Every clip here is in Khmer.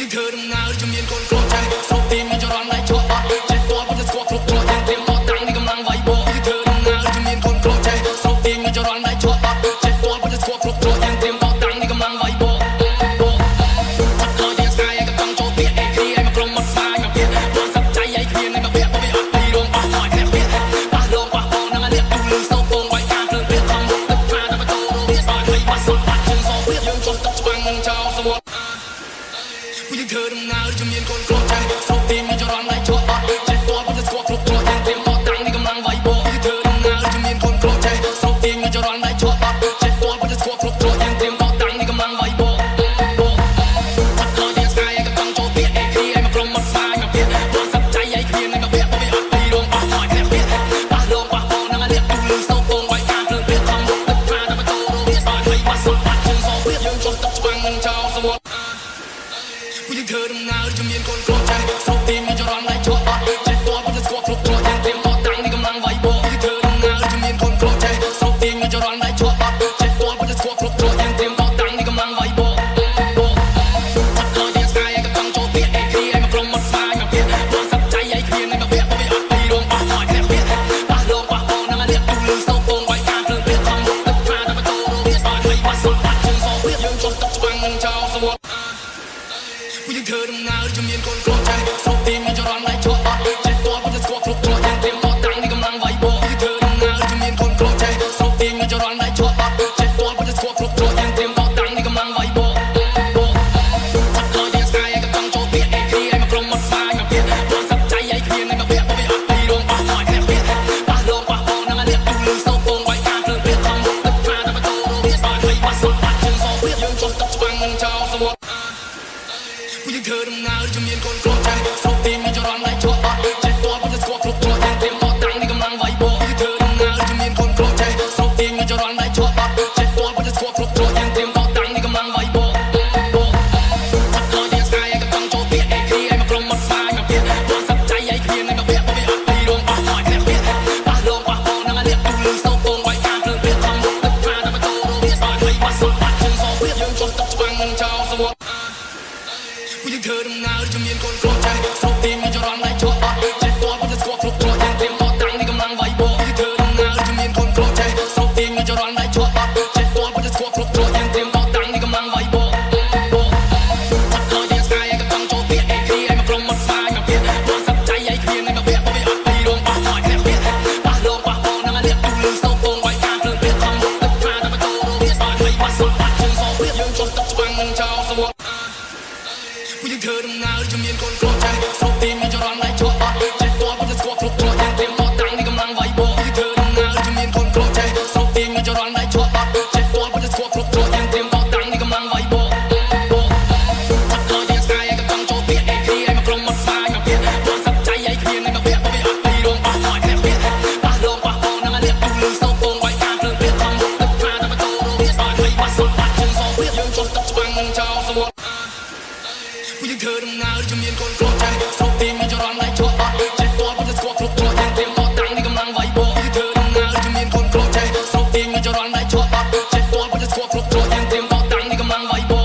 យើងធ្វើដំណើរជំនាញកូនក្រចៃសូមទីមានចរន្តដៃជាប់អត់ចេះតបទៅស្គាល់គ្រប់គ្រងទាំងទៀមបោះតាំងនេះកំឡុងវាយបោយើងធ្វើដំណើរជំនាញកូនក្រចៃសូមទីមានចរន្តដៃជាប់អត់ចេះតបទៅស្គាល់គ្រប់គ្រងទាំងទៀមបោះតាំងនេះកំឡុងវាយបោយើងធ្វើដំណើរជំនាញកូនក្រចៃសូមទីមានចរន្តដៃជាប់អត់ចេះតបទៅស្គាល់គ្រប់គ្រងទាំងទៀមបោះតាំងនេះកំឡុងវាយបោយើងធ្វើដំណើរជំនាញកូនក្រចៃសូមទីមានចរន្តដៃជាប់អត់ចេះតបទៅស្គាល់គ្រប់គ្រងទាំងទៀមបោះតាំងនេះកំឡុងវាយបោយើងធ្វើដំណើរជំនាញកូនក្រចៃសូមទីមានចរន្តដៃជាប់អត់ចេះតបទៅស្គាល់គ្រប់គ្រងទាំងទៀមបោះតាំងនេះកំឡុងវាយបោយើងធ្វើដំណើរជំនាញកូនក្រចៃសូមទីមានចរន្តដៃជាប់អត់ចេះតបទៅស្គាល់គ្រប់គ្រងទាំងទៀមបោះតាំងនេះកំឡុងវាយបោយើងធ្វើដំណើរជំនាញកូនក្រចៃសូមទីមានចរន្តដៃជាប់អត់ចេះតបទៅស្គាល់គ្រប់គ្រងទាំងទៀមបោះតាំងនេះកំឡុងវាយបោយើងធ្វើដំណើរជំនាញកូនក្រចៃសូមទីមានចរន្តដៃជាប់អត់ចេះតបទៅស្គាល់គ្រប់គ្រងទាំងទៀមបោះតាំងនេះកំឡុងវាយបោយើងធ្វើដំណើរជំនាញកូនក្រចៃសូមទីមានចរន្តដៃជាប់អត់ចេះតបទៅស្គាល់គ្រប់គ្រងទាំងទៀមបោះតាំងនេះកំឡុងវាយបោយើងធ្វើដំណើរជំនាញកូនក្រចៃសូមទីមានចរន្តដៃជាប់អត់ចេះតបទៅស្គាល់គ្រប់គ្រងទាំងទៀមបោះតាំងនេះកំឡុងវាយបោយើងធ្វើដំណើរជំនាញកូនក្រចៃសូមទីមានចរន្តដៃជាប់អត់ចេះតបទៅស្គាល់គ្រប់គ្រងទាំងទៀមបោះតាំងនេះកំឡុងវាយបោយើងធ្វើដំណើរជំនាញកូនក្រចៃសូមទីមានចរន្តដៃជាប់អត់ចេះតបទៅស្គាល់គ្រប់គ្រងទាំងទៀមបោះតាំងនេះកំឡុងវាយបោយើងធ្វើដំណើរជំនាញកូនក្រចៃសូមទីមានចរន្តដៃជាប់អត់ចេះតបទៅស្គាល់គ្រប់គ្រងទាំងទៀមបោះតាំងនេះកំឡុងវាយបោយើងធ្វើដំណើរជំនាញកូនក្រចៃសូមទីមានចរន្តដៃជាប់អត់ចេះតបទៅស្គាល់គ្រប់គ្រងទាំងទៀមបោះតាំងនេះកំឡុងវាយបោយើងធ្វើដំណើរជំនាញកូនក្រចៃសូមទីមានចរន្តដៃជាប់អត់ចេះតបទៅស្គាល់គ្រប់គ្រងទាំងទៀមបោះតាំងនេះកំឡុងវាយបោយើងធ្វើដំណើរជំនាញកូនក្រចៃសូមទីមានចរន្តដៃជាប់អត់ចេះតបទៅស្គាល់គ្រប់គ្រងទាំងទៀមបោះតាំងនេះកំឡុងវាយបោ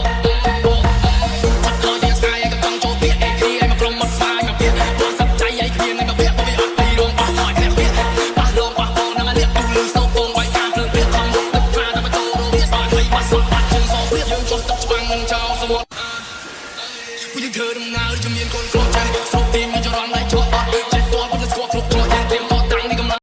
យើងធ្វើដំណើរជំនាញកូនក្រចៃ